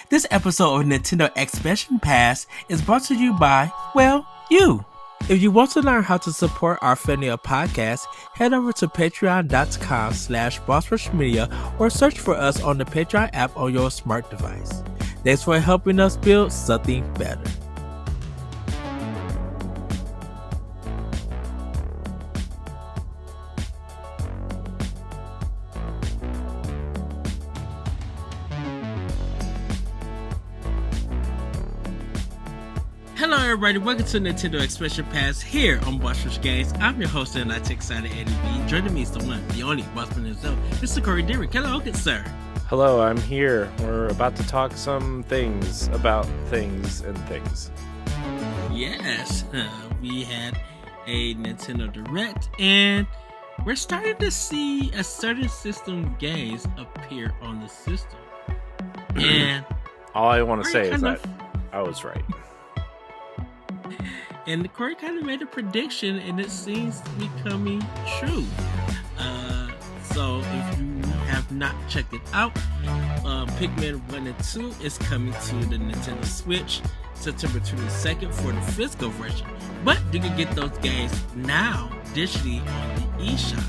This episode of Nintendo Expansion Pass is brought to you by, well, you. If you want to learn how to support our family of podcasts, head over to patreon.com/bossrushmedia or search for us on the Patreon app on your smart device. Thanks for helping us build something better. Hello everybody, welcome to Nintendo Expansion Pass here on Boss Rush Games. I'm your host and I take excited Eddie B. Joining me is the one, the only Bossman himself, Mr. Corey Derrick. Hello, good sir. Hello, I'm here. We're about to talk some things about things and things. Yes, we had a Nintendo Direct and we're starting to see a certain system games appear on the system. And all I want to say is that I was right. And Corey kind of made a prediction, and it seems to be coming true. So if you have not checked it out, Pikmin 1 and 2 is coming to the Nintendo Switch September 22nd for the physical version. But you can get those games now digitally on the eShop.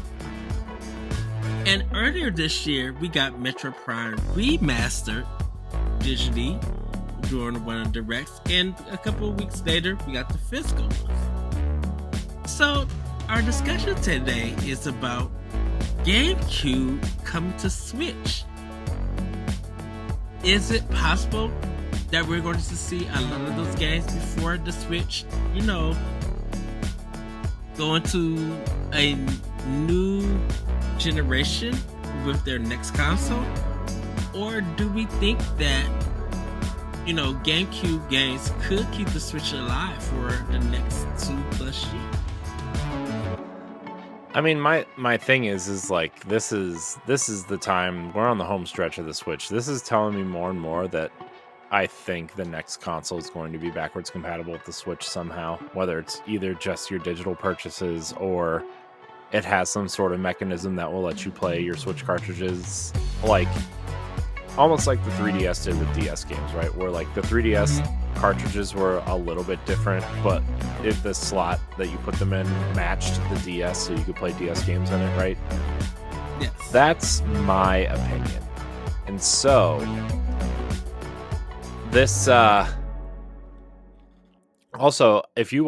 And earlier this year, we got Metroid Prime Remastered digitally during one of the directs, and a couple of weeks later we got the physical ones. So our discussion today is about GameCube coming to Switch. Is it possible that we're going to see a lot of those games before the Switch, going to a new generation with their next console? Or do we think that GameCube games could keep the Switch alive for the next 2+ years? I mean, my thing is like this is the time we're on the home stretch of the Switch. This is telling me more and more that I think the next console is going to be backwards compatible with the Switch somehow, whether it's either just your digital purchases or it has some sort of mechanism that will let you play your Switch cartridges like almost like the 3DS did with DS games, right? Where like the 3DS cartridges were a little bit different, but if the slot that you put them in matched the DS, so you could play DS games in it, right? Yes. That's my opinion. And so this also, if you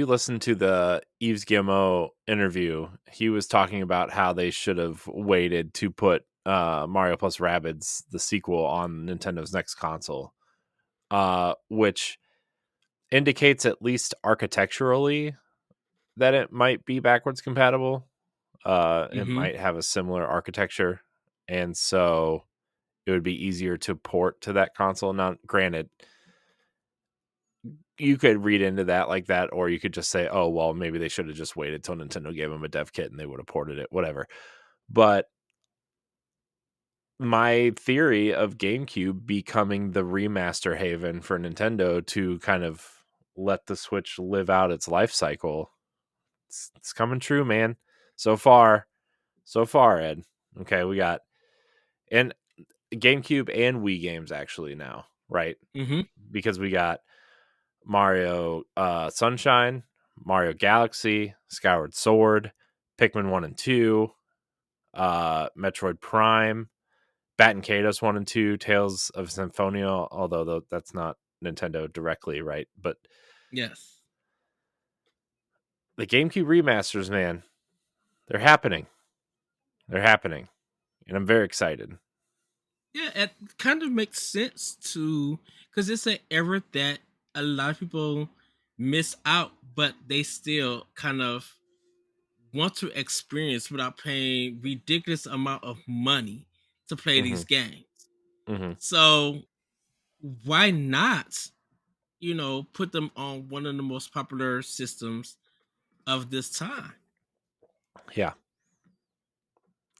listened to the Yves Guillemot interview, he was talking about how they should have waited to put Mario plus Rabbids, the sequel, on Nintendo's next console, which indicates at least architecturally that it might be backwards compatible. It might have a similar architecture, and so it would be easier to port to that console. Now, granted, you could read into that like that, or you could just say, oh, well, maybe they should have just waited till Nintendo gave them a dev kit and they would have ported it, whatever. But my theory of GameCube becoming the remaster haven for Nintendo to kind of let the Switch live out its life cycle, it's coming true, man. So far, Ed. Okay, we got and GameCube and Wii games actually now, right? Because we got Mario Sunshine, Mario Galaxy, Skyward Sword, Pikmin 1 and 2, Metroid Prime, Bat and Kados 1 and 2, Tales of Symphonia, although that's not Nintendo directly, right? But yes, the GameCube remasters, man, they're happening. And I'm very excited. Yeah, it kind of makes sense too, because it's an era that a lot of people miss out, but they still kind of want to experience without paying ridiculous amount of money to play these games. So why not, put them on one of the most popular systems of this time? Yeah.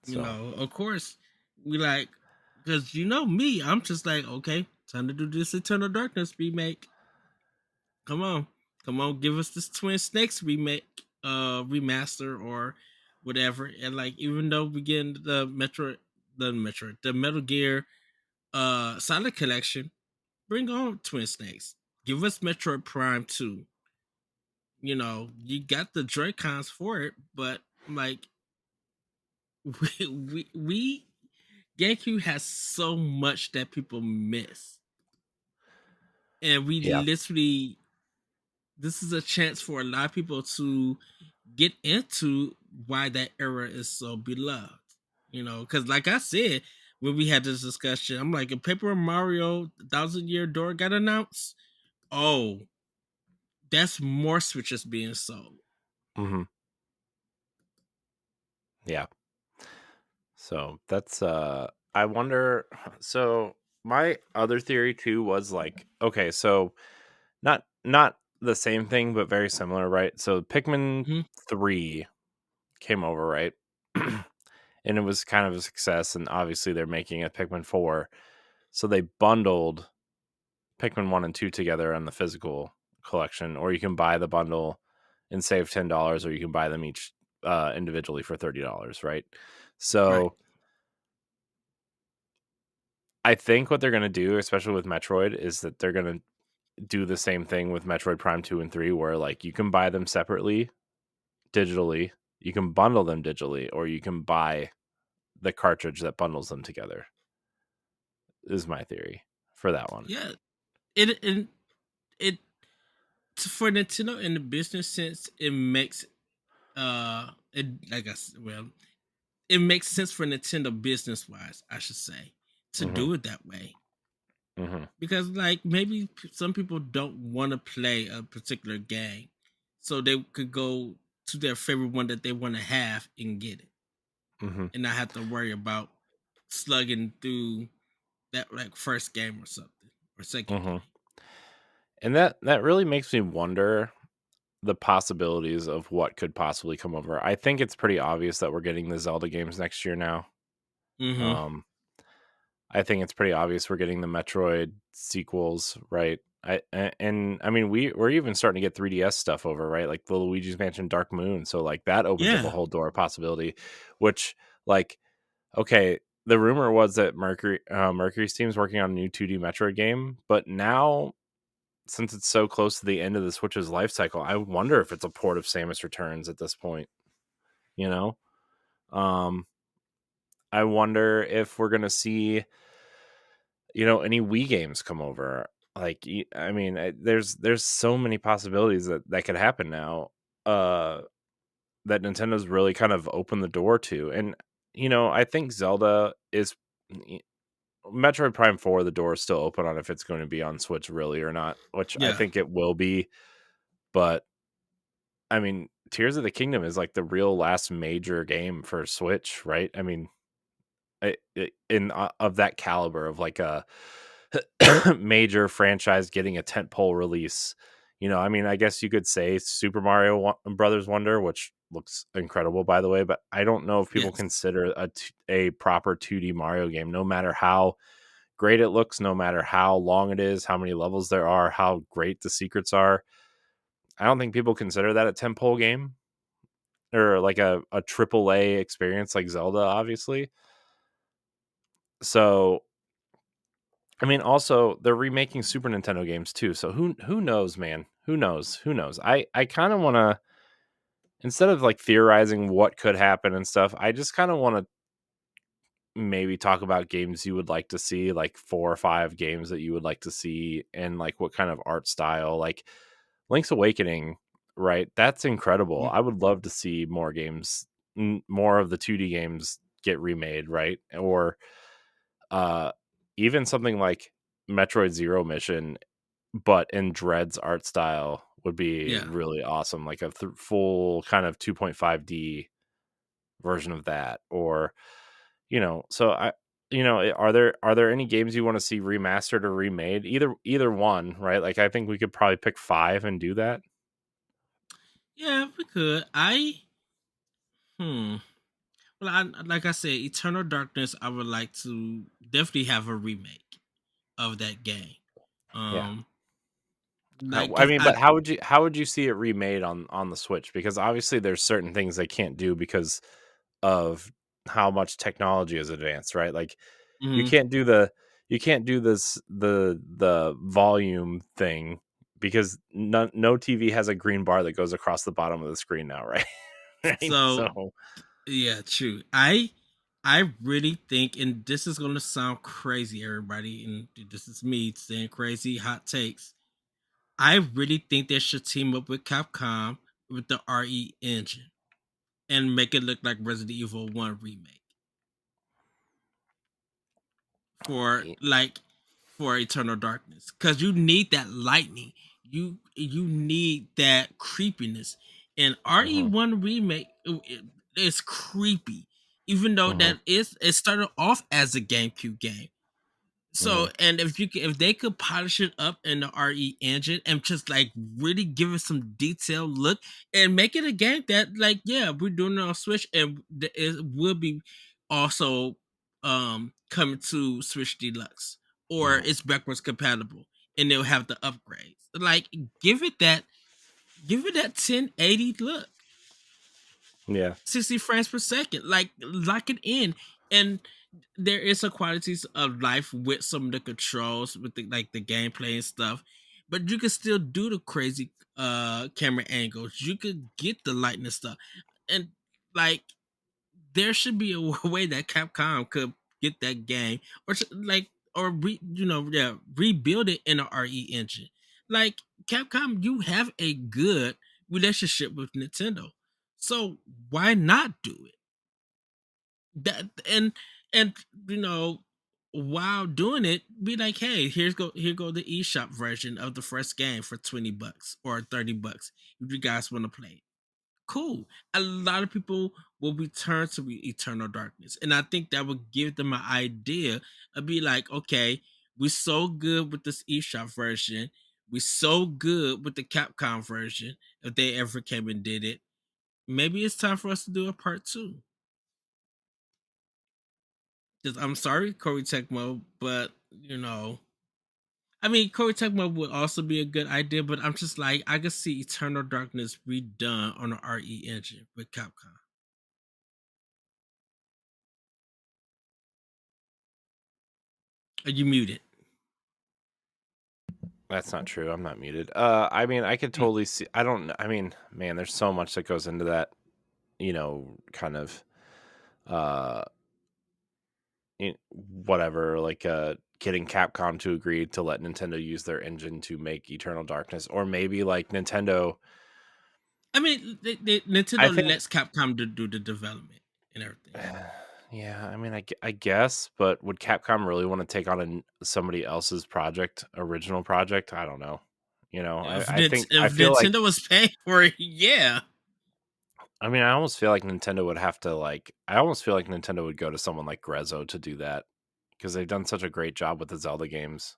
So. Of course, we like, because me, I'm just like, okay, time to do this Eternal Darkness remake. Come on, give us this Twin Snakes remake, remaster or whatever. And like, even though we get the Metal Gear Silent Collection, bring on Twin Snakes. Give us Metroid Prime 2. You got the Joy-Cons for it, but like we GameCube has so much that people miss. And we Yeah. literally this is a chance for a lot of people to get into why that era is so beloved. Because like I said, when we had this discussion, I'm like, if Paper Mario Thousand Year Door got announced, oh, that's more Switches being sold. Hmm. Yeah. So that's I wonder. So my other theory too was like, okay, so not the same thing, but very similar, right? So Pikmin Mhm. 3 came over, right? And it was kind of a success, and obviously they're making a Pikmin 4. So they bundled Pikmin 1 and 2 together on the physical collection, or you can buy the bundle and save $10, or you can buy them each individually for $30, right? Right. So I think what they're going to do, especially with Metroid, is that they're going to do the same thing with Metroid Prime 2 and 3, where like you can buy them separately digitally, you can bundle them digitally, or you can buy the cartridge that bundles them together, is my theory for that one. Yeah. It for Nintendo in the business sense, it makes it like I said, well, it makes sense for Nintendo business wise, I should say, to Hmm. do it that way. Hmm. Because like maybe some people don't want to play a particular game, so they could go to their favorite one that they want to have and get it, Hmm. and not have to worry about slugging through that like first game or something or second Hmm. game. And that really makes me wonder the possibilities of what could possibly come over. I think it's pretty obvious that we're getting the Zelda games next year now. Mm-hmm. Um, I think it's pretty obvious we're getting the Metroid sequels, right? And I mean we're even starting to get 3DS stuff over, right? Like the Luigi's Mansion Dark Moon. So like that opens up a Yeah. whole door of possibility, which like okay, the rumor was that Mercury's team's working on a new 2D Metroid game, but now since it's so close to the end of the Switch's life cycle, I wonder if it's a port of Samus Returns at this point, you know? Um I wonder if we're going to see any Wii games come over. Like I mean, there's so many possibilities that could happen now. That Nintendo's really kind of opened the door to. And I think Zelda is y- Metroid Prime 4, the door is still open on if it's going to be on Switch really or not, which I Yeah. think it will be. But I mean, Tears of the Kingdom is like the real last major game for Switch, right? I mean, of that caliber of like a major franchise getting a tentpole release. I mean, I guess you could say Super Mario Brothers Wonder, which looks incredible, by the way, but I don't know if people Yes. consider a proper 2D Mario game, no matter how great it looks, no matter how long it is, how many levels there are, how great the secrets are. I don't think people consider that a tentpole game or like a triple A experience like Zelda, obviously. So I mean, also they're remaking Super Nintendo games too. So who knows, man? Who knows? Who knows? I kind of want to, instead of like theorizing what could happen and stuff, I just kind of want to maybe talk about games you would like to see, like 4 or 5 games that you would like to see, and like what kind of art style. Like Link's Awakening, right? That's incredible. Mm. I would love to see more games, more of the 2D games get remade, right? Or uh even something like Metroid Zero Mission, but in Dread's art style would be Yeah. really awesome, like a full kind of 2.5D version of that. Or so are there any games you want to see remastered or remade? Either one, right? Like I think we could probably pick 5 and do that. Yeah, we could. Hmm. Well, like I said, Eternal Darkness. I would like to definitely have a remake of that game. Yeah. Um, like I 'cause mean, but how would you see it remade on the Switch? Because obviously there's certain things they can't do because of how much technology is advanced, right? Like you mhm. can't do the you can't do this the volume thing because no TV has a green bar that goes across the bottom of the screen now, right? Right. So So yeah, true. I really think, and this is gonna sound crazy, everybody, and this is me saying crazy hot takes. I really think they should team up with Capcom with the RE engine and make it look like Resident Evil 1 remake for like for Eternal Darkness. Cause you need that lightning. You need that creepiness. And mhm, RE1 remake is creepy. Even though mhm, it started off as a GameCube game. So, mhm, and if they could polish it up in the RE engine and just like really give it some detailed look and make it a game that like, yeah, we're doing it on Switch, and it will be also coming to Switch Deluxe, or mhm. it's backwards compatible, and they'll have the upgrades. Like, give it that give it that 1080 look. Yeah. 60 frames per second. Like, lock it in. And there is a qualities of life with some of the controls, with the like the gameplay and stuff. But you can still do the crazy camera angles. You could get the lighting and stuff. And like, there should be a way that Capcom could get that game, or like, or rebuild it in an RE engine. Like, Capcom, you have a good relationship with Nintendo, so why not do it? That and you know, while doing it, be like, hey, here go the eShop version of the first game for $20 or $30 if you guys want to play it. Cool. A lot of people will return to Eternal Darkness, and I think that would give them an idea of be like, okay, we're so good with this eShop version, we're so good with the Capcom version. If they ever came and did it, maybe it's time for us to do a part two. Because I'm sorry, Corey Tecmo, but I mean, Corey Tecmo would also be a good idea, but I'm just like, I could see Eternal Darkness redone on the RE engine with Capcom. Are you muted? That's not true. I'm not muted. I mean, I could Mm. totally see. I don't. I mean, man, there's so much that goes into that. Kind of, uh, whatever. Like, getting Capcom to agree to let Nintendo use their engine to make Eternal Darkness, or maybe like Nintendo. I mean, I Nintendo think. lets Capcom to do the development and everything. Yeah, I mean, I guess, but would Capcom really want to take on somebody else's project, original project? I don't know. I think I If feel like Nintendo was paying for it, yeah. I mean, I almost feel like Nintendo would have to I almost feel like Nintendo would go to someone like Grezzo to do that because they've done such a great job with the Zelda games.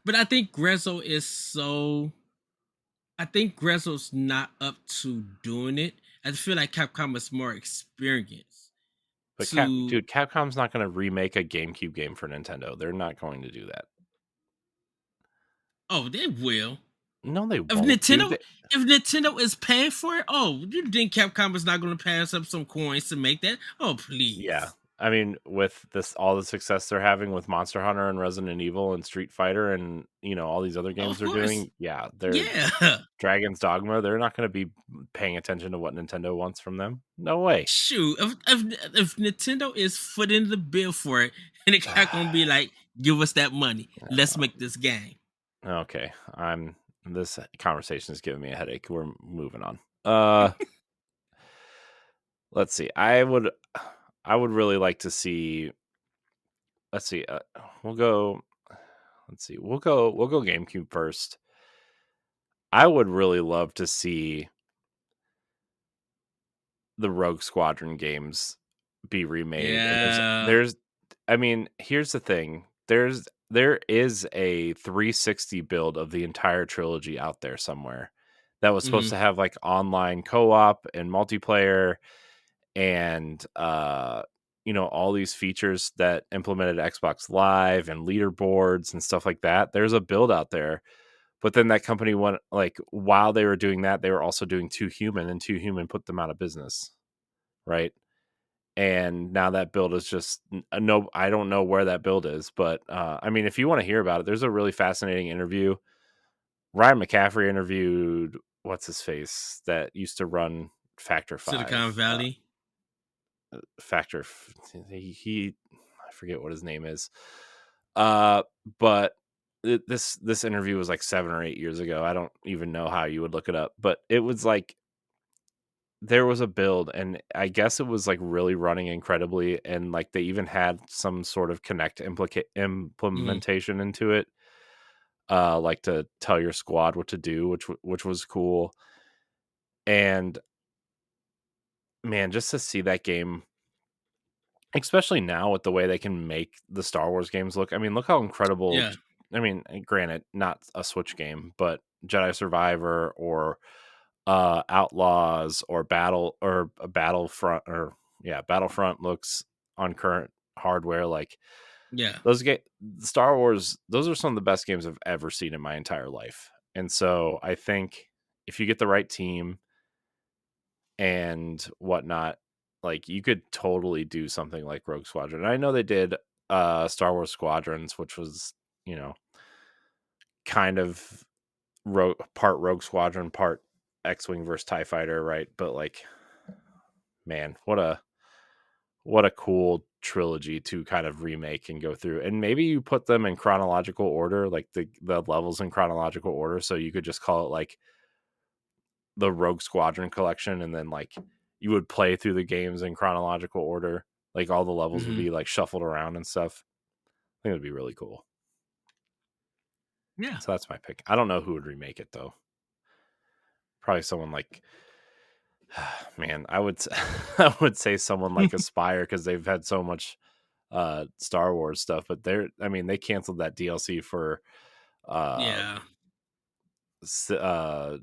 But I think Grezzo is so. I think Grezzo's not up to doing it. I feel like Capcom is more experienced But to. Capcom's not going to remake a GameCube game for Nintendo. They're not going to do that. Oh, they will. No, they If won't, dude. Nintendo, if Nintendo is paying for it, oh, you think Capcom is not going to pass up some coins to make that? Oh, Yeah. please. I mean, with this all the success they're having with Monster Hunter and Resident Evil and Street Fighter and, all these other games Of they're course, doing, yeah, they're yeah. Dragon's Dogma, they're not going to be paying attention to what Nintendo wants from them. No way. Shoot, if Nintendo is footing the bill for it, and it's not gonna be like, give us that money, let's make this game. Okay, this conversation is giving me a headache. We're moving on. Uh, let's see. I would really like to see. Let's see. We'll go. Let's see. We'll go GameCube first. I would really love to see the Rogue Squadron games be remade. And Yeah. there's I mean, here's the thing. There is a 360 build of the entire trilogy out there somewhere that was supposed Hmm. to have like online co-op and multiplayer and all these features that implemented Xbox Live and leaderboards and stuff like that. There's a build out there. But then that company went like while they were doing that, they were also doing Too Human, and Too Human put them out of business, right? and now that build is just no. I don't know where that build is, but I mean, if you want to hear about it, there's a really fascinating interview. Ryan McCaffrey interviewed what's his face that used to run Factor Silicon 5. Valley. Factor. He I forget what his name is. Uh, but this interview was like 7 or 8 years ago. I don't even know how you would look it up, but it was like there was a build, and I guess it was like really running incredibly, and like they even had some sort of Connect Hmm. implementation into it, like to tell your squad what to do, which was cool. And man, just to see that game, especially now with the way they can make the Star Wars games look. I mean, look how incredible. Yeah, I mean, granted, not a Switch game, but Jedi Survivor or Outlaws or Battlefront or yeah, Battlefront looks on current hardware like yeah, those Star Wars. Those are some of the best games I've ever seen in my entire life. And so I think if you get the right team and whatnot, like you could totally do something like Rogue Squadron. I know they did Star Wars Squadrons, which was, you know, kind of part Rogue Squadron, part X-Wing versus TIE Fighter, right? But like, man, what a cool trilogy to kind of remake and go through. And maybe you put them in chronological order, like the levels in chronological order, so you could just call it like the Rogue Squadron collection, and then like you would play through the games in chronological order. Like all the levels would hmm, be like shuffled around and stuff. I think it would be really cool. yeah. So that's my pick. I don't know who would remake it though. Probably someone like man, I would say someone like Aspire because they've had so much Star Wars stuff, but I mean they canceled that DLC for uh Yeah, s- uh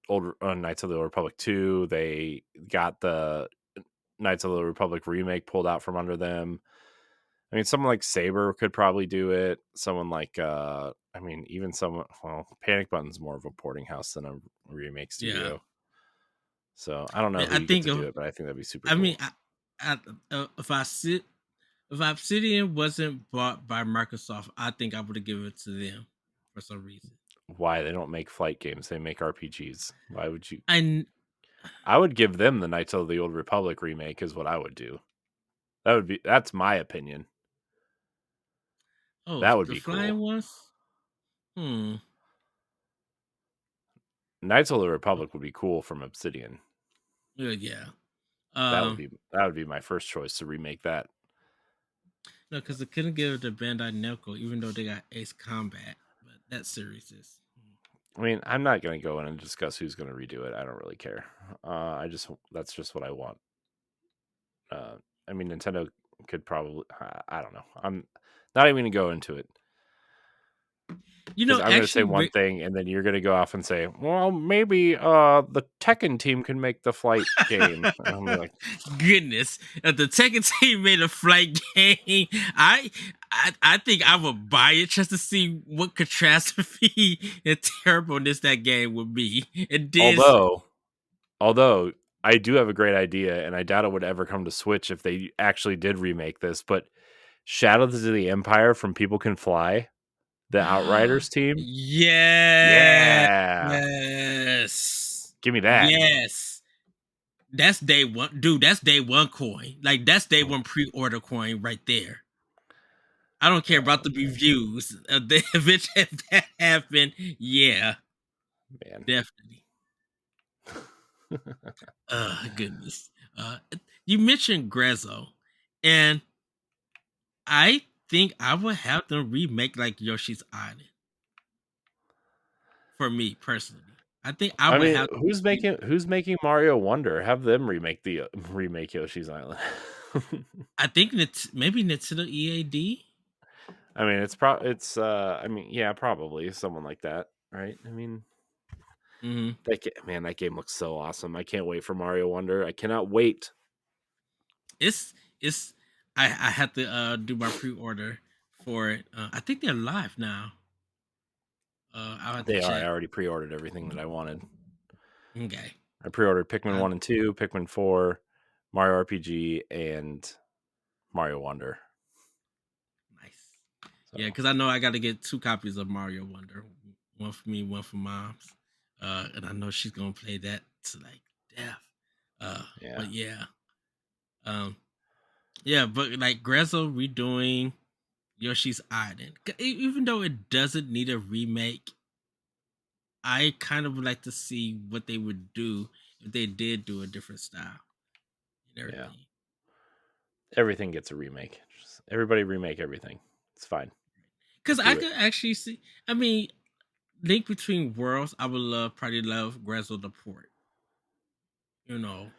old Knights of the Old Republic 2. They got the Knights of the Republic remake pulled out from under them. I mean, someone like Saber could probably do it. Someone like, I mean, even someone, well, Panic Button's more of a porting house than a remake yeah. studio. So I don't know who I you get think to do if, it, but I think that'd be super I mean, cool. if Obsidian wasn't bought by Microsoft, I think I would have given it to them for some reason. Why they don't make flight games? They make RPGs. Why would you? I I would give them the Knights of the Old Republic remake, is what I would do. That's my opinion. oh, That would the be cool. flying ones. Hmm. Knights of the Republic would be cool from Obsidian. Yeah, yeah. That would Um. be that would be my first choice to remake that. No, because they couldn't give it to Bandai Namco, even though they got Ace Combat. But that series is. I mean, I'm not going to go in and discuss who's going to redo it. I don't really care. I just That's just what I want. Uh, I mean, Nintendo could probably. I don't know. I'm not even going to go into it You because know, I'm going to say actually, one thing and then you're going to go off and say, "Well, maybe the Tekken team can make the flight game." And I'm like, goodness, if the Tekken team made a flight game, I think I would buy it just to see what catastrophe and terribleness that game would be. And then, although, although I do have a great idea, and I doubt it would ever come to Switch if they actually did remake this, but Shadows of the Empire from People Can Fly, the Outriders team. yes, Yeah. yes, Give me that. yes. That's day one, dude. That's day one coin. Like that's day one pre-order coin right there. I don't care about Oh, the reviews. If that happened, yeah, man. definitely. Goodness. You mentioned Grezzo, and I think I would have them remake like Yoshi's Island for me personally. I think I I would mean, have them who's making Mario Wonder? Have them remake the remake Yoshi's Island. I think it's maybe Nintendo EAD. I mean, I mean, yeah, probably someone like that, right? I mean, Hmm. that game looks so awesome. I can't wait for Mario Wonder. I cannot wait. It's I had to do my pre-order for it. I think they're live now. I'll have to They are. I check. already pre-ordered everything that I wanted. Okay. I pre-ordered Pikmin I, 1 and 2, Pikmin 4, Mario RPG and Mario Wonder. Nice. Yeah, So because I know I got to get 2 copies of Mario Wonder. One for me, one for mom's. And I know she's gonna play that to like death. yeah, But yeah, um, yeah, but like Grezzo redoing Yoshi's Island, even though it doesn't need a remake, I kind of would like to see what they would do if they did do a different style and yeah. everything. Everything gets a remake. Just everybody remake everything. It's fine. Because I Do it. could actually see. I mean, Link Between Worlds, I would probably love Grezzo the port. You know,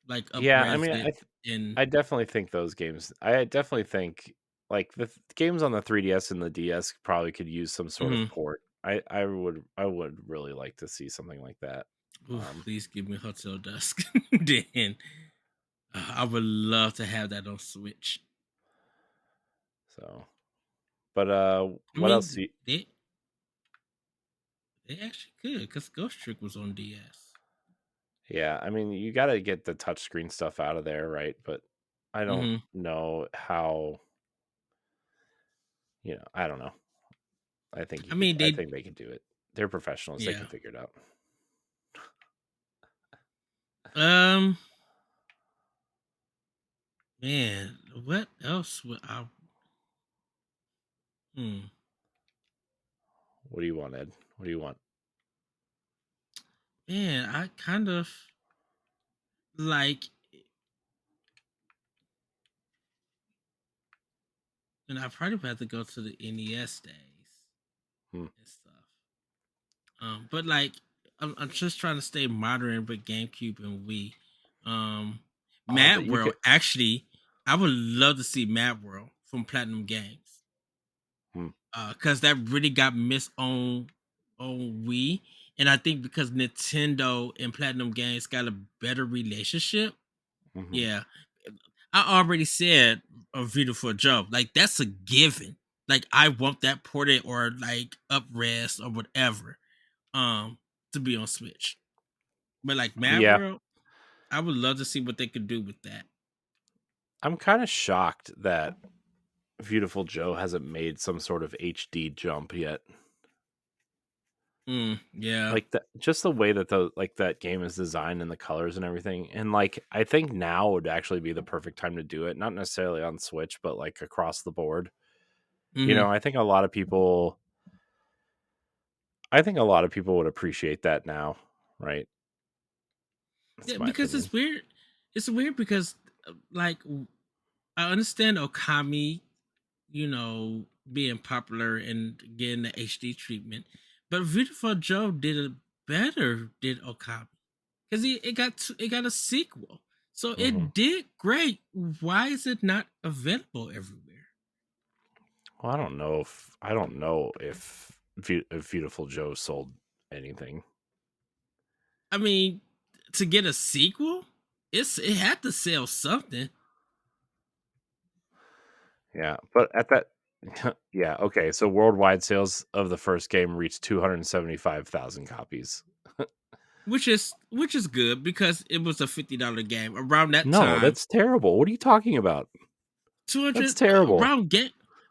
like Yeah, I upres mean, it in. I definitely think those games. I definitely think like the games on the 3DS and the DS probably could use some sort of Mhm. port. I would really like to see something like that. Oof, please give me Hotel Dusk. Then I would love to have that on Switch. So, but I what else? mean, they actually could because Ghost Trick was on DS. Yeah, I mean, you got to get the touchscreen stuff out of there, right? But I don't Hmm. know how. I don't know. I think you I could. mean, I they think they could do it. They're professionals. They yeah. can figure it out. Um, man, what else would I? Hmm. What do you want, Ed? What do you want? Man, I kind of like, and I probably would have to go to the NES days Hmm. and stuff. But like, I'm just trying to stay modern with GameCube and Wii. Um, Oh, but Mad you World, could. actually, I would love to see Mad World from Platinum Games. Hmm. Because that really got missed on Wii, and I think because Nintendo and Platinum Games got a better relationship. Hmm. Yeah, I already said a beautiful joke. Like that's a given. Like I want that ported or like upres or whatever. Um, to be on Switch. But like Mad Yeah, World, I would love to see what they could do with that. I'm kind of shocked that Beautiful Joe hasn't made some sort of HD jump yet. Yeah. Like that, just the way that that game is designed and the colors and everything. And like, I think now would actually be the perfect time to do it. Not necessarily on Switch, but like across the board. Hmm. I think a lot of people. I think a lot of people would appreciate that now, right? Yeah, That's my because opinion. it's weird. It's weird because like I understand Okami, being popular and getting the HD treatment, but Beautiful Joe did Okami because it got a sequel, so Hmm. it did great. Why is it not available everywhere? Well, I don't know if Beautiful Joe sold anything. I mean, to get a sequel, it had to sell something. Yeah, but at that, yeah, okay. So worldwide sales of the first game reached 275,000 copies. Which is good because it was a $50 game around that No, time. that's terrible. What are you talking about? That's 200 terrible. around game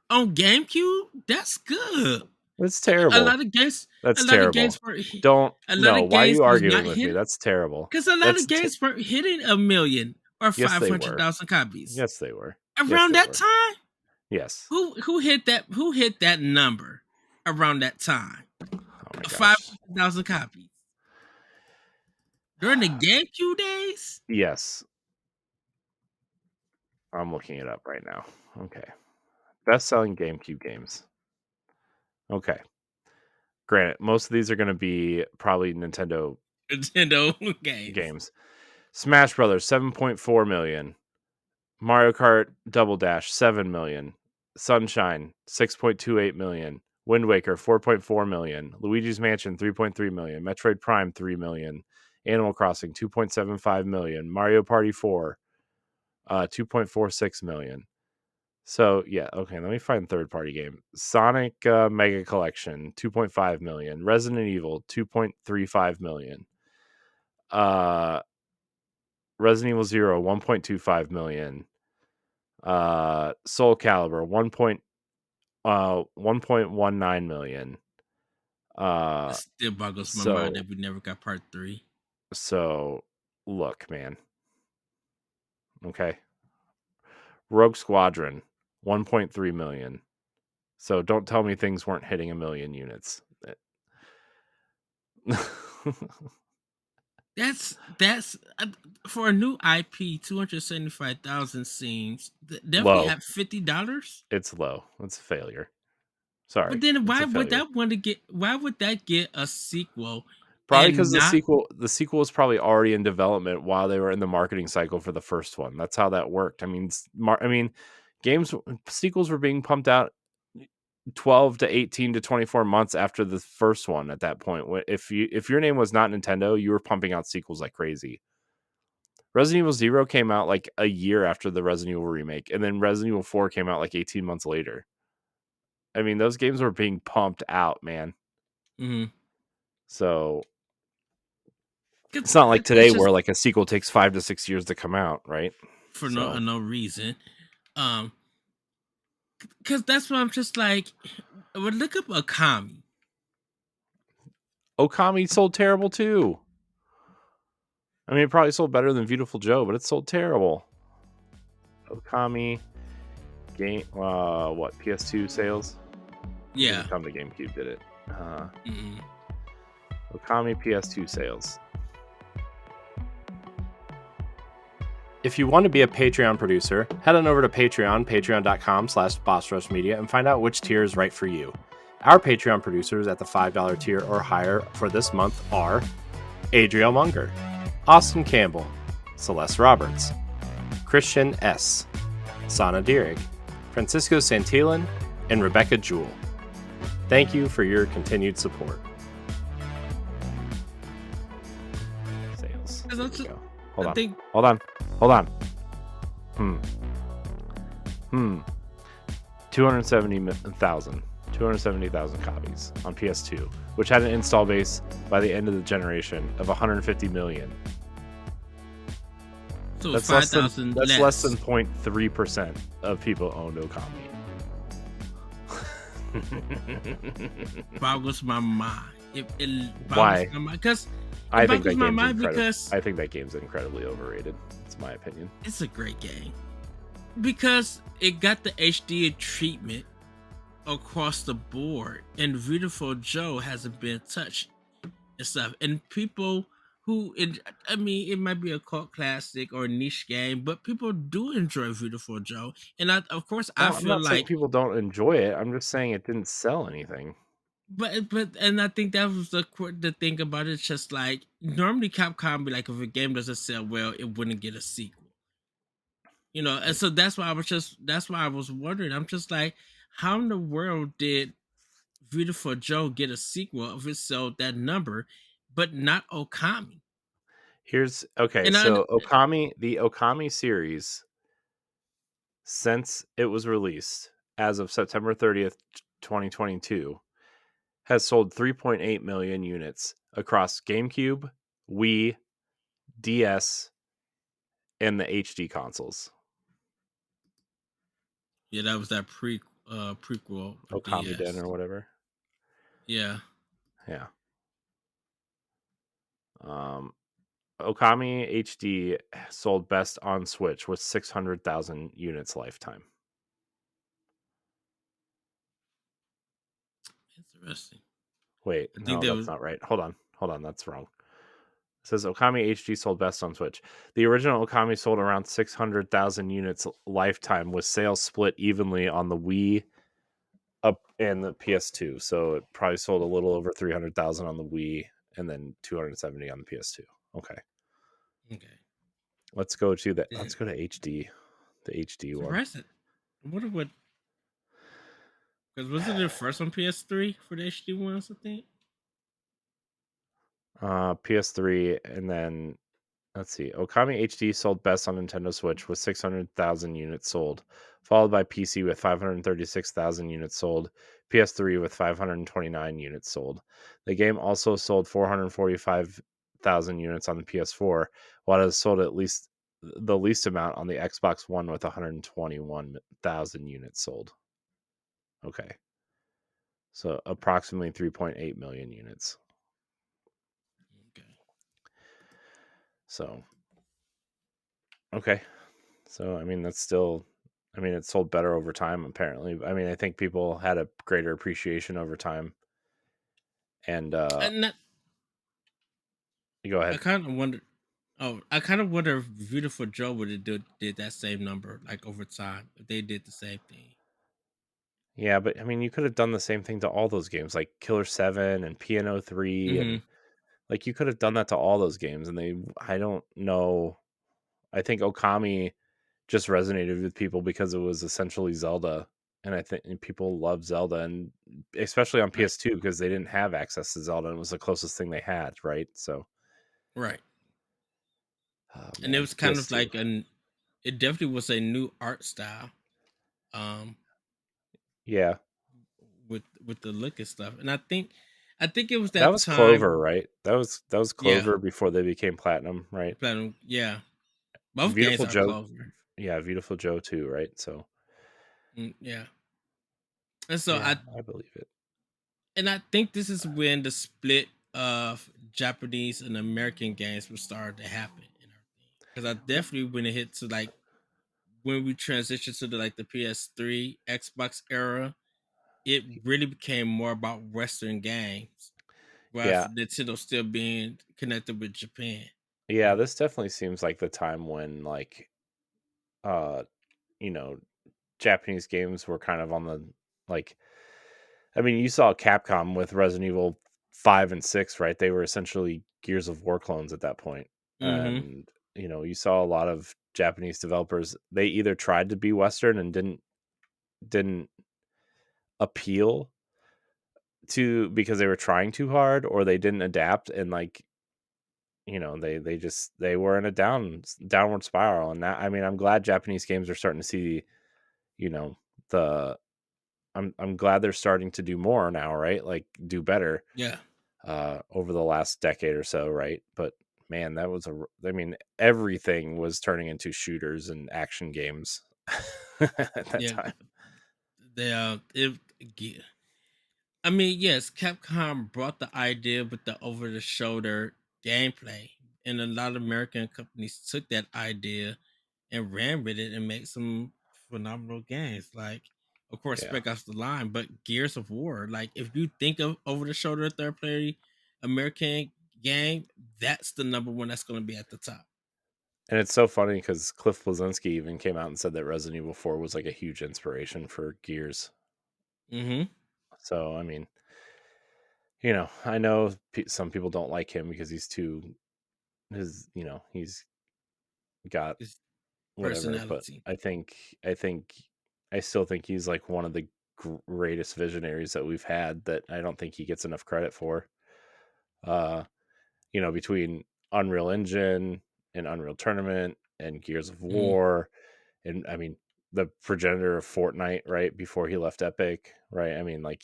on GameCube. That's good. That's A terrible. lot of games, a That's lot of games terrible. were Don't a lot no. of Why are games you was arguing not with me? hit That's terrible. because a lot of games were hitting a million or Yes, five they hundred were. thousand copies Yes, they were. Yes, around they that were. time. Yes. Who hit that? Who hit that number around that time? Oh my Five gosh. hundred thousand copies during the GameCube days. Yes, I'm looking it up right now. Okay. Best-selling GameCube games. Okay. Granted, most of these are going to be probably Nintendo Nintendo games. games. Smash Brothers 7.4 million, Mario Kart Double Dash 7 million, Sunshine 6.28 million, Wind Waker 4.4 million, Luigi's Mansion 3.3 million, Metroid Prime 3 million, Animal Crossing 2.75 million, Mario Party 4 2.46 million. So yeah, okay. Let me find third party game. Sonic Mega Collection 2.5 million, Resident Evil 2.35 million, uh, Resident Evil 0, 1.25 million. Soul Calibur, 1.19 million. It still boggles my mind So that we never got part 3. so look, man. Okay. Rogue Squadron, 1.3 million. So don't tell me things weren't hitting a million units. That's for a new IP, 275,000 seems definitely Low. at $50. It's low. It's a failure. But Sorry. then It's why a would failure. that want to get? Why would that get a sequel Probably and because the not? sequel was probably already in development while they were in the marketing cycle for the first one. That's how that worked. I mean, games sequels were being pumped out 12 to 18 to 24 months after the first one. At that point, if your name was not Nintendo, you were pumping out sequels like crazy. Resident Evil 0 came out like a year after the Resident Evil remake, and then Resident Evil 4 came out like 18 months later. I mean, those games were being pumped out, man. Mm-hmm. So it's not like It's today just where like a sequel takes 5 to 6 years to come out, right? for So no reason. Um, because that's why I'm just like, well, look up Akami. Okami sold terrible too. I mean, it probably sold better than Beautiful Joe, but it sold terrible. Okami game, what PS2 sales? It Yeah. didn't come to GameCube, did it? Mm-hmm. Okami PS2 sales. If you want to be a Patreon producer, head on over to Patreon, patreon.com/bossrushmedia, and find out which tier is right for you. Our Patreon producers at the $5 tier or higher for this month are Adriel Munger, Austin Campbell, Celeste Roberts, Christian S., Sana Dierig, Francisco Santillan, and Rebecca Jewell. Thank you for your continued support. Sales. There we go. Hold on. 270,000 copies on PS2, which had an install base by the end of the generation of 150 million. So That's 5,000 less. less than 0.3% of people owned Okami. Boggles my mind. Why? Because I think that game's incredibly overrated. That's my opinion. It's a great game because it got the HD treatment across the board, and Beautiful Joe hasn't been touched and stuff. And people I mean, it might be a cult classic or a niche game, but people do enjoy Beautiful Joe. And of course, I I'm feel not saying like, people don't enjoy it. I'm just saying it didn't sell anything. and I think that was the thing about it. It's just like normally Capcom be like, if a game doesn't sell well, it wouldn't get a sequel. And so that's why I was wondering. I'm just like, how in the world did Beautiful Joe get a sequel if it sold that number, but not Okami? Okay, And so the Okami series, since it was released as of September 30th, 2022, has sold 3.8 million units across GameCube, Wii, DS, and the HD consoles. yeah, that was that prequel for Okami Den DS. or whatever. Yeah. Yeah. Okami HD sold best on Switch with 600,000 units lifetime. Interesting. Wait, I think no, there that's was not right. Hold on, that's wrong. It says Okami HD sold best on Switch. The original Okami sold around 600,000 units lifetime, with sales split evenly on the Wii up and the PS2. So it probably sold a little over 300,000 on the Wii and then 270 on the PS2. Okay. okay. Let's go to Damn. HD. The HD one. Surprising. I wonder what, because was it the first on PS3 for the HD ones, I think? PS3, and then let's see. Okami HD sold best on Nintendo Switch with 600,000 units sold, followed by PC with 536,000 units sold, PS3 with 529 units sold. The game also sold 445,000 units on the PS4, while it has sold at least the least amount on the Xbox One with 121,000 units sold. Okay. So approximately 3.8 million units. Okay. So, okay. So, I mean, that's still, I mean, it sold better over time, apparently. I mean, I think people had a greater appreciation over time. And And that, go I ahead. kind of wonder. Oh, I kind of wonder if Beautiful Joe would have did that same number like over time if they did the same thing. Yeah, but I mean, you could have done the same thing to all those games, like Killer 7 and Piano 3. Mm-hmm. And like, you could have done that to all those games. And I don't know. I think Okami just resonated with people because it was essentially Zelda. And I think people love Zelda, and especially on Right. PS2 because they didn't have access to Zelda and it was the closest thing they had, right? So, Right. oh And it man, was kind of PS2. like an. It definitely was a new art style. Um, Yeah. with the look and stuff, and I think it was That that was Clover, time. right? That was Yeah, Clover before they became Platinum, right? Platinum. Yeah, both games Beautiful are Joe. Clover. Yeah, Beautiful Joe too, right? So, Yeah, and so yeah, I believe it. I think this is when the split of Japanese and American games was started to happen in our thing. Because I definitely when it hit to like when we transitioned to the PS3, Xbox era, it really became more about Western games, while Yeah. Nintendo still being connected with Japan. Yeah, this definitely seems like the time when like uh, you know, Japanese games were kind of on the like I mean, you saw Capcom with Resident Evil 5 and 6, right? They were essentially Gears of War clones at that point. Mm-hmm. And you saw a lot of Japanese developers, they either tried to be Western and didn't appeal to because they were trying too hard, or they didn't adapt, and like they were in a downward spiral. And that, I mean, I'm glad Japanese games are starting to see you know the I'm glad they're starting to do more now, right? Like do better Yeah. over the last decade or so, right? But man, I mean, everything was turning into shooters and action games at that Yeah, time. they ge- I mean, yes, Capcom brought the idea with the over the shoulder gameplay, and a lot of American companies took that idea and ran with it and made some phenomenal games. Like, of course, Yeah. Spec Ops the Line, but Gears of War. Like, if you think of over the shoulder third party American game, that's the number one that's going to be at the top. And it's so funny because Cliff Bleszinski even came out and said that Resident Evil 4 was like a huge inspiration for Gears. Mm-hmm. So, I mean, I know some people don't like him because he's got His whatever, but personality. I think I still think he's like one of the greatest visionaries that we've had that I don't think he gets enough credit for. Uh, between Unreal Engine and Unreal Tournament and Gears of Mm-hmm. War, and I mean the progenitor of Fortnite, right before he left Epic, right? I mean, like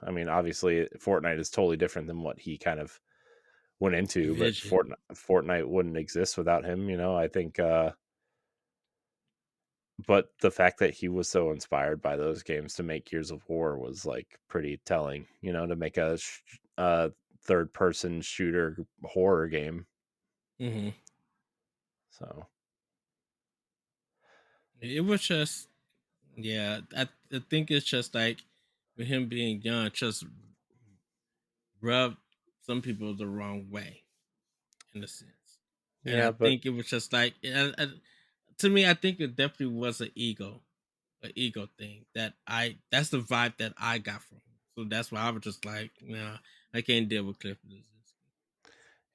I mean, obviously Fortnite is totally different than what he kind of went into, but Vision. Fortnite wouldn't exist without him. I think but the fact that he was so inspired by those games to make Gears of War was like pretty telling, to make a third person shooter horror game. Mm-hmm. So, It was just, yeah, I think it's just like with him being young, just rubbed some people the wrong way in a sense. And I yeah, but think it was just like, to me, I think it definitely was an ego thing that's the vibe that I got from him. So that's why I was just like, nah, I can't deal with Cliff Bleszinski.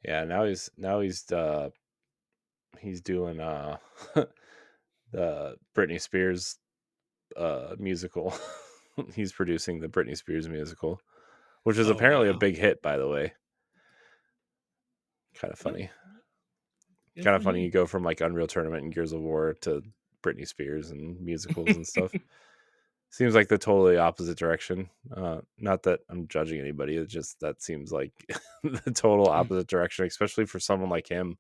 yeah, now he's doing the Britney Spears musical. He's producing the Britney Spears musical, which is Oh apparently a wow. big hit, by the way. Kind of Well, funny. good Kind for of funny. him. You go from like Unreal Tournament and Gears of War to Britney Spears and musicals and stuff. Seems like the totally opposite direction. Not that I'm judging anybody. It's just that seems like the total opposite direction, especially for someone like him.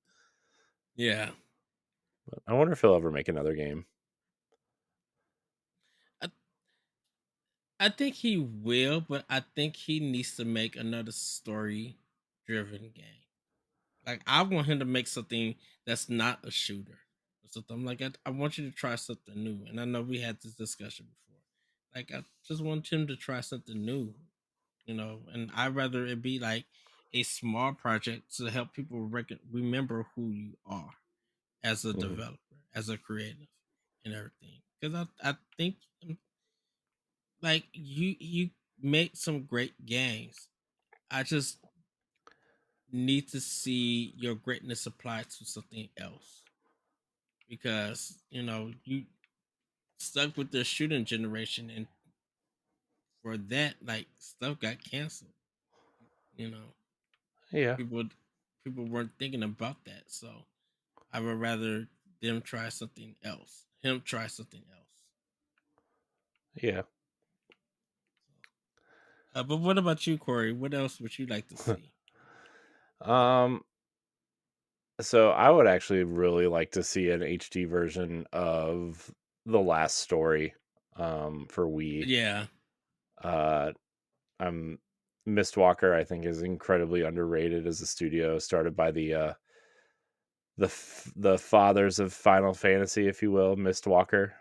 Yeah. But I wonder if he'll ever make another game. I, I think he will, but I think he needs to make another story driven game. Like I want him to make something that's not a shooter. Or something. I'm like, I want you to try something new. And I know we had this discussion before. Like I just want him to try something new, and I'd rather it be like a small project to help people remember who you are as a Mhm. developer, as a creative, and everything. Because I think like you make some great games. I just need to see your greatness applied to something else because you stuck with the shooting generation, and for that, like stuff got canceled. You know, Yeah, people people weren't thinking about that, so I would rather them try something else. Him try something else. yeah. But what about you, Corey? What else would you like to see? um, so I would actually really like to see an HD version of The Last Story, for Wii. Yeah. Uh, I'm Mistwalker, I think, is incredibly underrated as a studio started by the fathers of Final Fantasy, if you will, Mistwalker.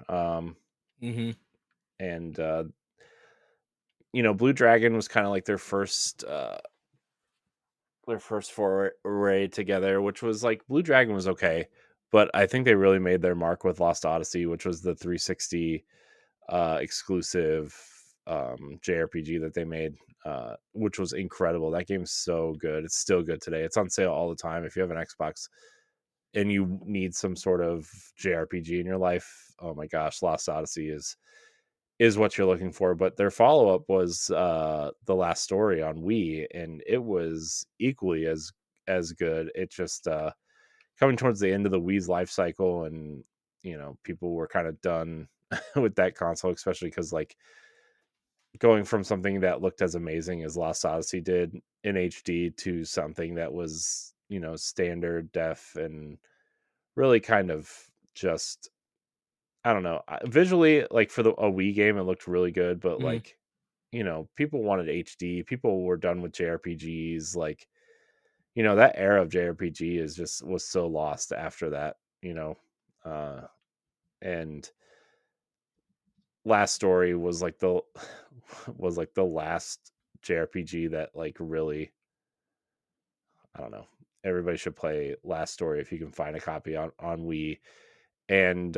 Mm-hmm. And Blue Dragon was kind of like their first foray together, which was like Blue Dragon was okay, but I think they really made their mark with Lost Odyssey, which was the 360 exclusive JRPG that they made, which was incredible. That game's so good. It's still good today. It's on sale all the time. If you have an Xbox and you need some sort of JRPG in your life, oh my gosh, Lost Odyssey is what you're looking for. But their follow up was The Last Story on Wii, and it was equally as good. It just coming towards the end of the Wii's life cycle, and people were kind of done with that console, especially because like going from something that looked as amazing as Lost Odyssey did in HD to something that was standard def and really kind of just I don't know. Visually, like for a Wii game, it looked really good, but Mm-hmm. like, people wanted HD. People were done with JRPGs. Like, that era of JRPG was so lost after that, uh, and Last Story was like the was like the last JRPG that like really, I don't know. Everybody should play Last Story if you can find a copy on Wii, and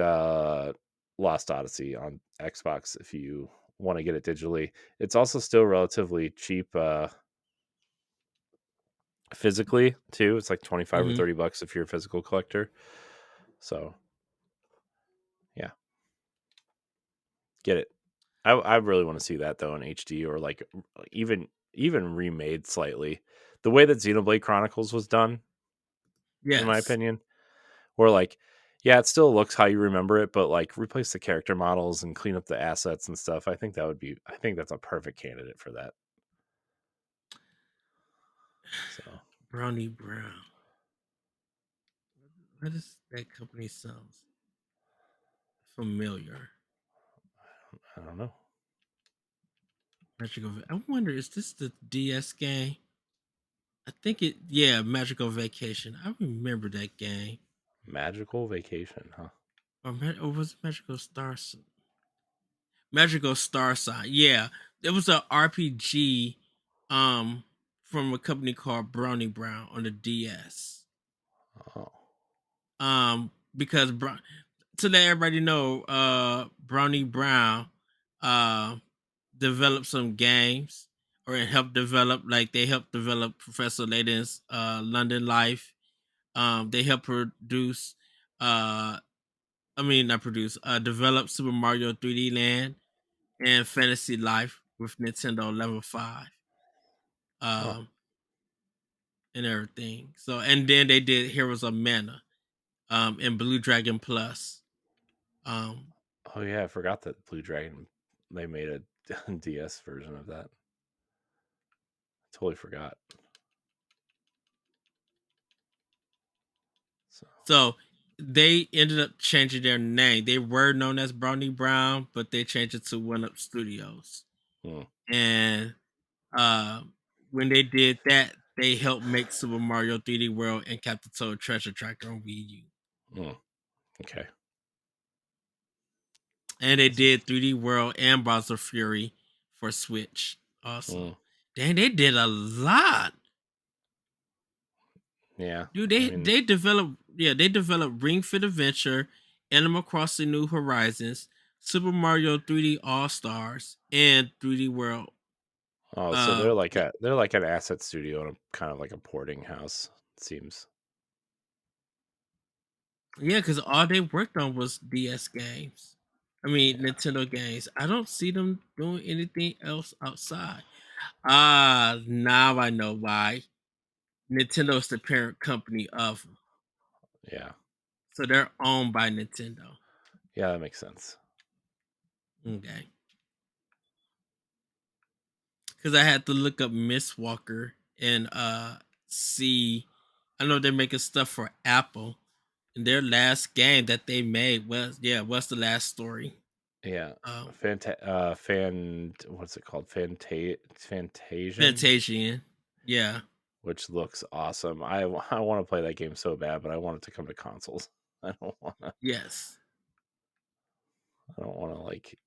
Lost Odyssey on Xbox if you want to get it digitally. It's also still relatively cheap physically too. It's like 25 or Mm-hmm. 30 bucks if you're a physical collector. So, yeah, get it. I really want to see that though in HD or like even remade slightly. The way that Xenoblade Chronicles was done, in my Yes. opinion, or like, yeah, it still looks how you remember it, but like replace the character models and clean up the assets and stuff. I think that's a perfect candidate for that. So Brownie Brown. What is that company sounds familiar? I don't know. Magical. I wonder, is this the DS game? I think it. Yeah, Magical Vacation. I remember that game. Magical Vacation, huh? Or was it Magical Star? Magical Star Sign. Yeah, it was a RPG, um, from a company called Brownie Brown on the DS. Oh, Because to let everybody know, Brownie Brown, uh, developed some games or helped develop, like they helped develop Professor Layton's London Life. They helped produce, I mean not produce, develop Super Mario 3D Land and Fantasy Life with Nintendo Level 5. huh. Um, and everything. So and then they did Heroes of Mana, and Blue Dragon Plus. Um, Oh yeah, I forgot that Blue Dragon they made a DS version of that. Totally forgot. So they ended up changing their name. They were known as Brownie Brown, but they changed it to One Up Studios. Hmm. And uh, when they did that, they helped make Super Mario 3D World and Captain Toad Treasure Tracker on Wii U. Hmm. Okay. And they That's did 3D World and Bowser Fury for Switch hmm. also. Dang, they did a lot. Yeah. Dude, I they mean, they developed they developed Ring Fit Adventure, Animal Crossing New Horizons, Super Mario 3D All Stars, and 3D World. oh, so they're like Yeah, an asset studio and a kind of like a porting house, it seems. yeah, because all they worked on was DS games. I mean Yeah. Nintendo games. I don't see them doing anything else outside. Ah, now I know why. Nintendo is the parent company of them, Yeah. so they're owned by Nintendo. Yeah, that makes sense. Okay. Because I had to look up Miss Walker and see. I know they're making stuff for Apple, and their last game that they made was the last story. Yeah. Um, What's it called? Fantasian, Fantasian, yeah, which looks awesome. I want to play that game so bad, but I want it to come to consoles. I don't want to. yes, I don't want to like,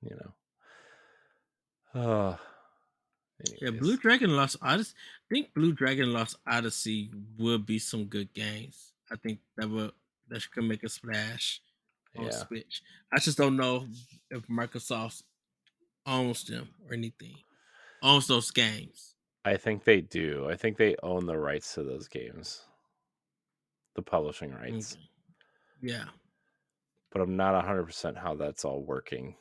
you know. Uh, yeah. Blue anyways, Dragon Lost Odyssey. I think Blue Dragon Lost Odyssey would be some good games. I think that could make a splash on yeah. Switch. I just don't know if Microsoft owns them or anything. Owns those games. I think they do. I think they own the rights to those games, the publishing rights. Okay. Yeah. But I'm not 100% how that's all working.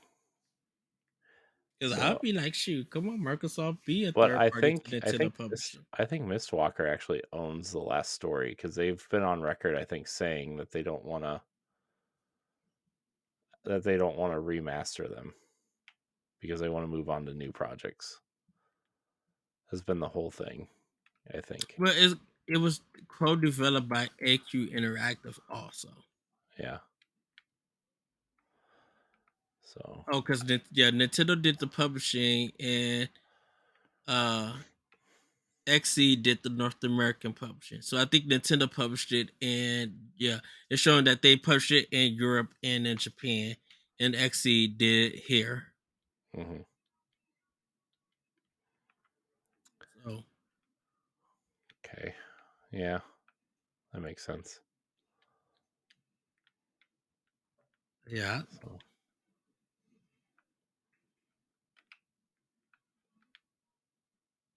Because I'd So, be like, shoot, come on, Microsoft, be a but third party to Nintendo publishing. I think Mistwalker actually owns the last story because they've been on record, I think, saying that they don't want to remaster them because they want to move on to new projects. Has been the whole thing, I think. Well, it was co-developed by AQ Interactive also. Yeah. So, Oh, because Nintendo did the publishing and uh XE did the North American publishing. So I think Nintendo published it, and yeah, it's showing that they published it in Europe and in Japan, and XE did it here. mhm. So Okay. Yeah, that makes sense. yeah, So,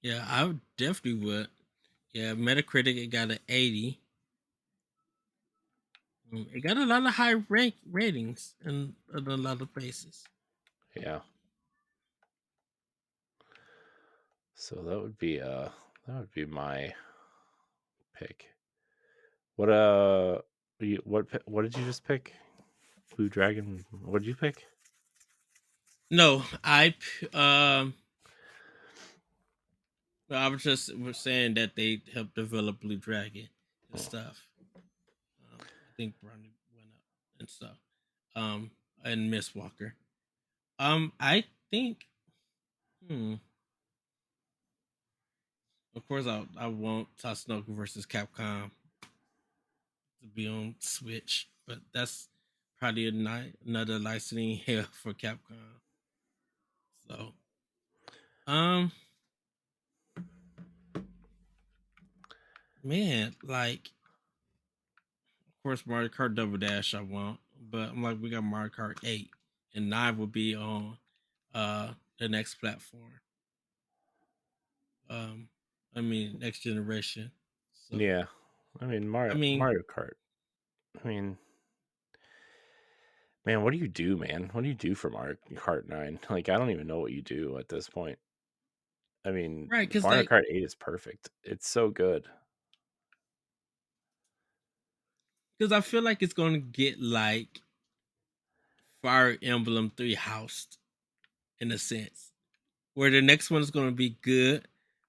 yeah, I definitely would. Yeah, Metacritic it got an 80. It got a lot of high ratings in a lot of places. yeah. So that would be my pick. What what did you just pick? Blue Dragon. What did you pick? No, no, I was saying that they helped develop Blue Dragon and Oh, stuff. I think Brownie went up and stuff. Um, and Miss Walker. I think. Hmm. Of course, I want Tatsunoko versus Capcom to be on Switch, but that's probably another licensing hell for Capcom. So, um, man, like, of course, Mario Kart Double Dash I want, but I'm like, we got Mario Kart 8, and 9 will be on the next platform. Um, I mean, next generation. So, yeah. I mean I mean, Mario Kart. I mean, man, what do you do, man? What do you do for Mario Kart 9? Like, I don't even know what you do at this point. I mean, right? Because Mario like, Kart 8 is perfect. It's so good. because I feel like it's gonna get like Fire Emblem 3 housed in a sense, where the next one is gonna be good,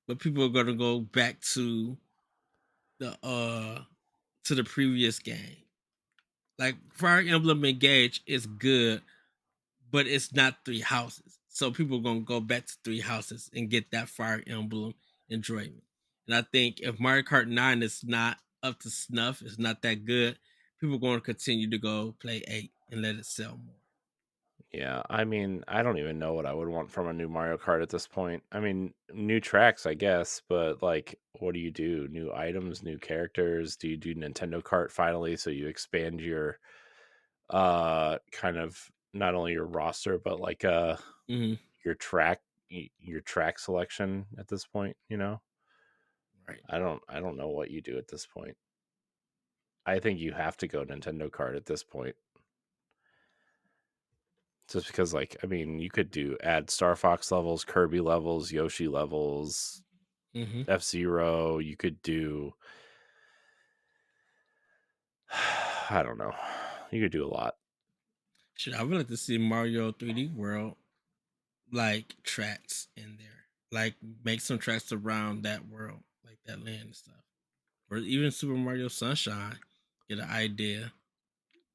but people are gonna go back to the to the previous game. Like Fire Emblem Engage is good, but it's not Three Houses. So people are gonna go back to Three Houses and get that Fire Emblem enjoyment. And I think if Mario Kart 9 is not up to snuff, it's not that good, people are going to continue to go play 8 and let it sell more. Yeah, I mean, I don't even know what I would want from a new Mario Kart at this point. I mean, new tracks, I guess, but like, what do you do? New items, new characters? Do you do Nintendo Kart finally so you expand your kind of not only your roster but like Hmm. your your track selection at this point, you know? Right. I don't know what you do at this point. I think you have to go Nintendo Kart at this point. Just because, like, I mean, you could do add Star Fox levels, Kirby levels, Yoshi levels, Hmm. F-Zero. You could do, I don't know. You could do a lot. Shit, I would like to see Mario 3D World like tracks in there. Like make some tracks around that world, like that land and stuff. Or even Super Mario Sunshine. Get an idea.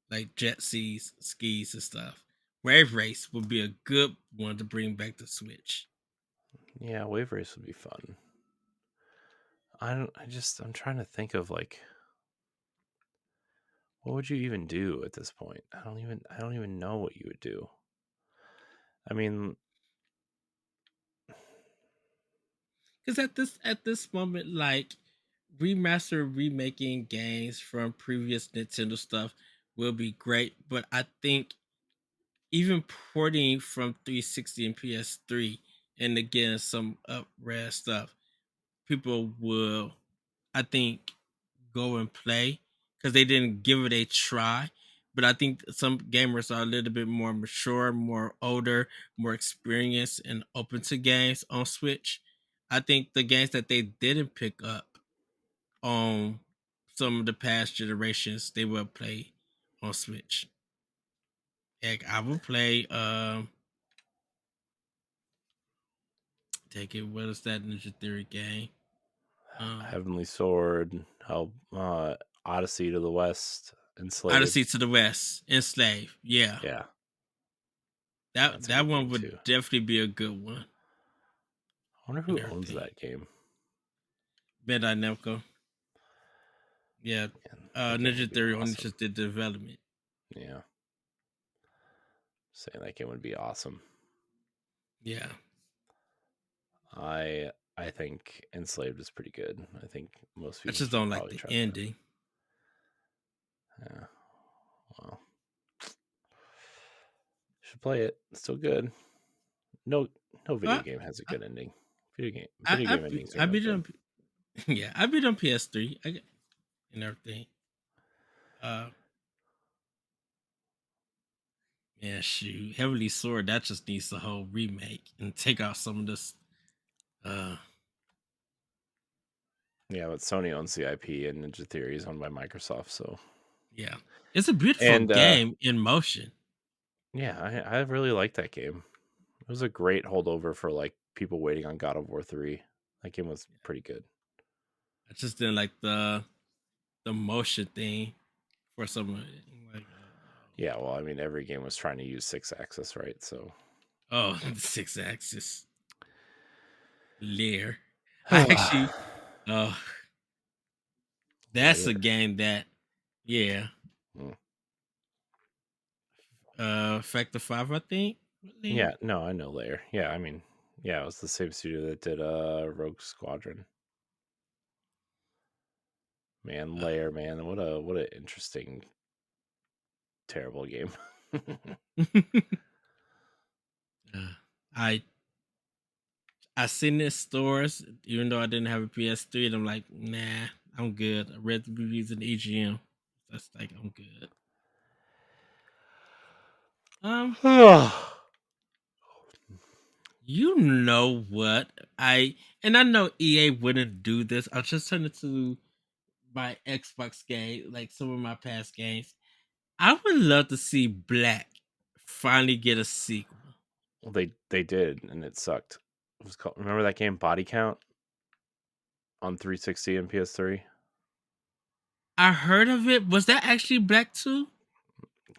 Like jet skis and stuff. Wave Race would be a good one to bring back to Switch. Yeah, Wave Race would be fun. I'm trying to think of like, what would you even do at this point? I don't even know what you would do. I mean, Because at this moment, like remaster remaking games from previous Nintendo stuff will be great, but I think even porting from 360 and PS3 and again some up res stuff, people will, I think, go and play because they didn't give it a try. But I think some gamers are a little bit more mature, more older, more experienced, and open to games on Switch. I think the games that they didn't pick up on some of the past generations, they will play on Switch. Like I will play take it, what is that Ninja Theory game? Um Heavenly Sword, how Odyssey to the West, Odyssey Enslaved. to the West, Enslaved. Yeah. Yeah, That that's a that good one game would too. definitely be a good one I wonder and who owns everything. that game. Bandai Namco. Yeah. Man, that game would Ninja be Theory only awesome. just did the development. Yeah, saying that game would be awesome. Yeah. I think Enslaved is pretty good. I think most I people just should don't like probably the try that. ending. Yeah, well, should play it. It's still good. No, no video I game has a I good ending. Video I game endings are I no beat it good. on yeah, I beat it on PS3 and everything. Uh yeah, shoot. Heavily Sword, that just needs a whole remake and take out some of this uh Yeah, but Sony owns the IP, and Ninja Theory is owned by Microsoft. So, yeah. It's a beautiful and game in motion. yeah, I really like that game. It was a great holdover for like people waiting on God of War 3. That game was pretty good. I just didn't like the motion thing for some of it. I'm like, Yeah, well, I mean, every game was trying to use 6 axis, right? So, oh, the six axis layer. I yeah, actually, uh, that's a game that, yeah, mm, Factor Five, I think. Layer. yeah, no, I know Layer. Yeah, I mean, yeah, it was the same studio that did Rogue Squadron. Man, Layer, man, what a interesting, terrible game. Uh, I I seen it in stores, even though I didn't have a PS3, and I'm like, nah, I'm good. I read the reviews in EGM. That's like I'm good. Um, you know what? I know EA wouldn't do this. I'll just turn it to my Xbox game, like some of my past games. I would love to see Black finally get a sequel. Well, they did, and it sucked. It was called. Remember that game Body Count on 360 and PS3? I heard of it. Was that actually Black too?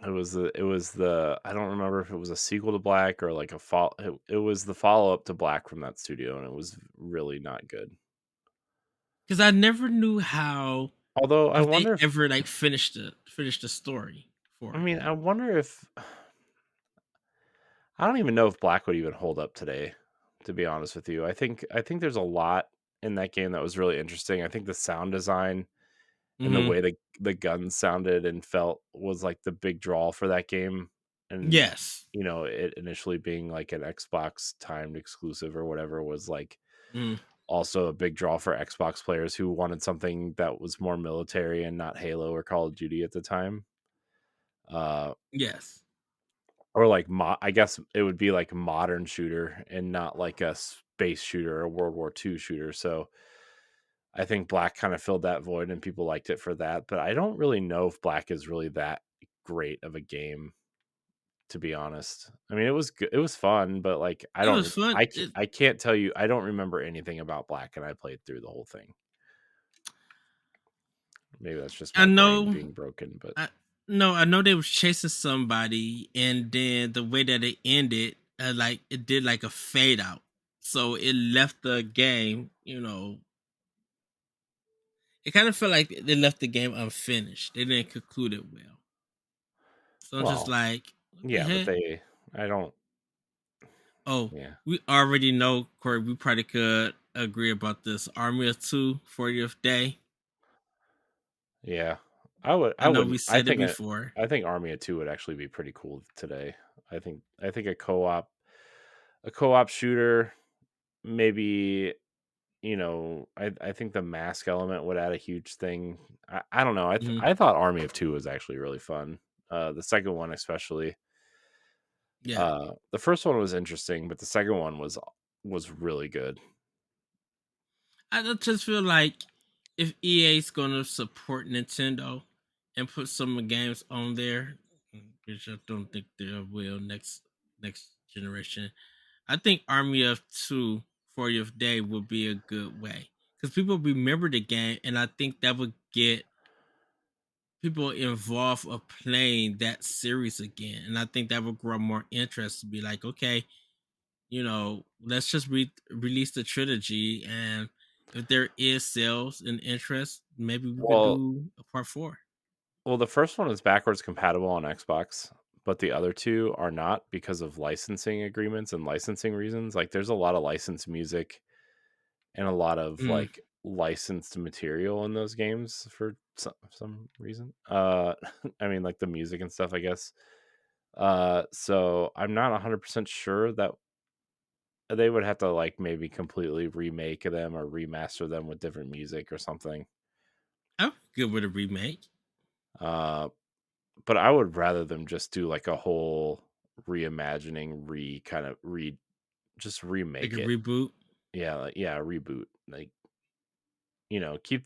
It was the I don't remember if it was a sequel to Black or like a fall. It was the follow up to Black from that studio, and it was really not good. Because I never knew how Although I if they wonder if ever like finished the story for I it. mean I wonder if I don't even know if Black would even hold up today. To be honest with you, I think there's a lot in that game that was really interesting. I think the sound design and the Hmm. way the guns sounded and felt was like the big draw for that game. And Yes. it initially being like an Xbox timed exclusive or whatever was like Mm, also a big draw for Xbox players who wanted something that was more military and not Halo or Call of Duty at the time. Uh, yes. or like I guess it would be like a modern shooter and not like a space shooter or a World War II shooter. So I think Black kind of filled that void and people liked it for that. But I don't really know if Black is really that great of a game, to be honest. I mean, it was good. It was fun, but like I It don't was fun. I can't tell you. I don't remember anything about Black, and I played through the whole thing. Maybe that's just I my brain know. being broken, but I no. I know they was chasing somebody, and then the way that it ended, like it did like a fade out, so it left the game. It kind of felt like they left the game unfinished. They didn't conclude it well. So I'm just well, like, what the yeah, but heck? I don't, Oh, yeah, we already know, Corey. We probably could agree about this. Army of Two, 40th Day. yeah. I I know we wouldn't. said it before. I think Army of Two would actually be pretty cool today. I think a co op shooter, maybe. I think the mask element would add a huge thing. I don't know. Mhm. I thought Army of Two was actually really fun. The second one especially. Yeah, The first one was interesting, but the second one was really good. I just feel like if EA's gonna support Nintendo and put some games on there, which I don't think they will next generation, I think Army of Two 40th Day would be a good way because people remember the game, and I think that would get people involved of playing that series again, and I think that would grow more interest to be like, okay, let's just release the trilogy, and if there is sales and interest, maybe we could Well, do a part four. the first one is backwards compatible on Xbox, but the other two are not because of licensing agreements and licensing reasons. Like, there's a lot of licensed music and a lot of Mm. like licensed material in those games for some reason. I mean, like the music and stuff, I guess. So I'm not 100% sure that they would have to like maybe completely remake them or remaster them with different music or something. I'm good with a remake, Uh, but I would rather them just do like a whole reimagining, kind of just like remake a it. reboot. Yeah, like, yeah, a reboot. Like, keep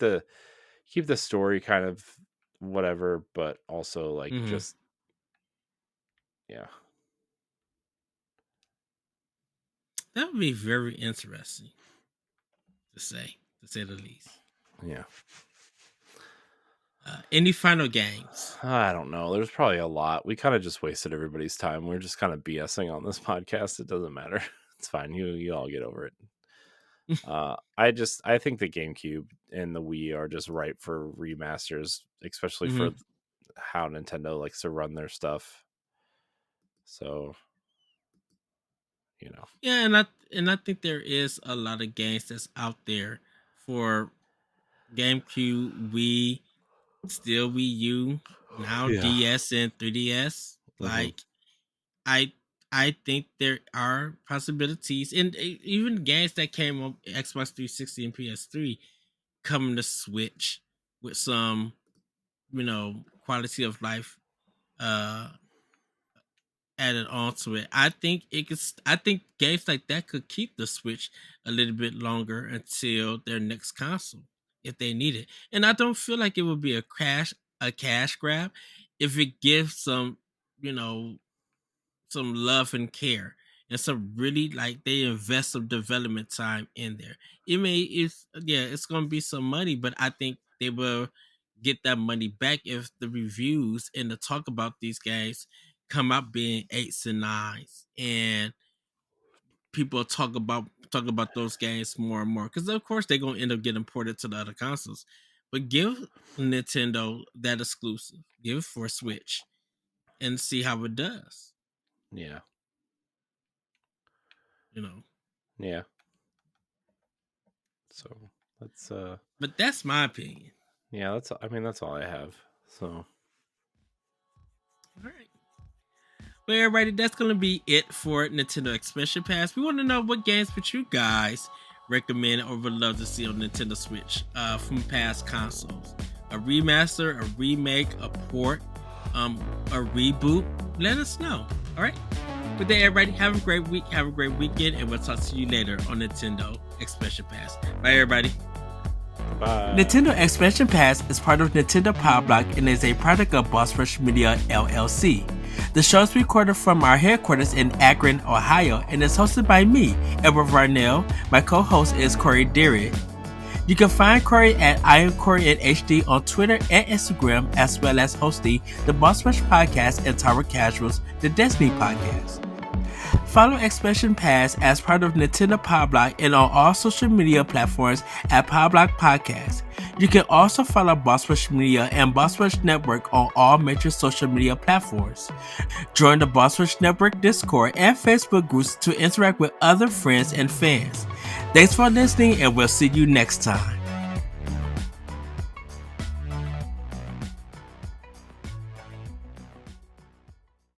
the story kind of whatever, but also like Hmm. just yeah, That would be very interesting to say the least. yeah. Any final games? I don't know. There's probably a lot. We kind of just wasted everybody's time. We're just kind of BSing on this podcast. It doesn't matter. It's fine. You all get over it. I think the GameCube and the Wii are just ripe for remasters, especially for Hmm. how Nintendo likes to run their stuff. So, you know. Yeah, and I think there is a lot of games that's out there for GameCube, Wii, still Wii U, now Yeah. DS and 3DS. Hmm. Like I I think there are possibilities, and even games that came on Xbox 360 and PS3 coming to Switch with some quality of life uh added onto it. I think it could. I think games like that could keep the Switch a little bit longer until their next console if they need it. And I don't feel like it would be a cash grab if it gives you know some love and care and some really like they invest some development time in there. It's gonna be some money, but I think they will get that money back if the reviews and the talk about these games come out being 8s and 9s, and people talk about those games more and more, because of course they're gonna end up getting ported to the other consoles. But give Nintendo that exclusive, give it for Switch, and see how it does. Yeah. You know. Yeah. So that's But that's my opinion. yeah, that's all I have. So All right. Well, everybody, that's going to be it for Nintendo Expansion Pass. We want to know what games would you guys recommend or would love to see on Nintendo Switch from past consoles. A remaster, a remake, a port, a reboot. Let us know. All right. With that, everybody, have a great week. Have a great weekend. And we'll talk to you later on Nintendo Expansion Pass. Bye, everybody. bye. Nintendo Expansion Pass is part of Nintendo Power Block and is a product of Boss Rush Media LLC. The show is recorded from our headquarters in Akron, Ohio, and is hosted by me, Edward Varnell. My co-host is Corey Derrick. You can find Corey at I am Corey in HD on Twitter and Instagram, as well as hosting the Boss Rush Podcast and Tower Casuals, the Destiny Podcast. Follow Expansion Pass as part of Nintendo Power Block and on all social media platforms at Power Block Podcast. You can also follow Boss Rush Media and Boss Rush Network on all major social media platforms. Join the Boss Rush Network Discord and Facebook groups to interact with other friends and fans. Thanks for listening, and we'll see you next time.